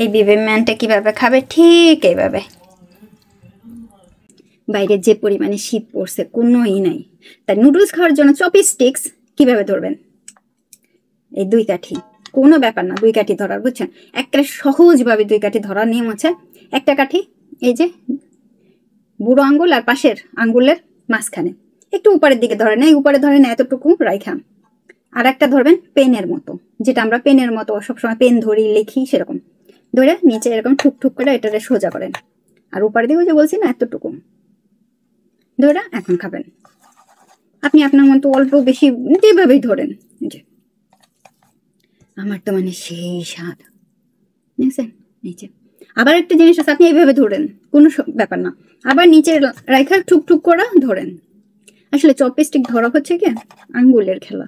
এই বেবি ম্যানটা কিভাবে খাবে, ঠিক এইভাবে। বাইরে যে পরিমাণে শীত পড়ছে কোনোই নাই, তাই নুডলস খাওয়ার জন্য চপস্টিক্স কিভাবে ধরবেন, এই 2 কাঠি, কোনো ব্যাপার না 2 কাঠি ধরার, বুঝছেন? একটা সহজভাবে 2 কাঠি ধরার নিয়ম আছে। একটা কাঠি এই যে বুড়ো আঙ্গুল আর পাশের আঙ্গুলের মাঝখানে একটু উপরের দিকে ধরেন, এই উপরে ধরেন এতটুকু রাইখা। আর একটা ধরবেন পেনের মতো, যেটা আমরা পেনের মতো সবসময় পেন ধরি লিখি, সেরকম ধরে নিচে এরকম ঠুকঠুক করে এটারে সোজা করেন। আর উপরে দিকে যে বলছি না এতটুকু ধরে এখন খাবেন। আপনি আপনার মতো অল্প বেশি যেভাবেই ধরেন। যে আমার তো মানে সেই স্বাদ, বুঝছেন? নিচে আবার একটা জিনিস আছে, আপনি এইভাবে ধরেন, কোনো ব্যাপার না। আবার নিচে রাইখা ঠুকঠুক করে ধরেন। আসলে চপস্টিক ধরা হচ্ছে কি আঙ্গুলের খেলা।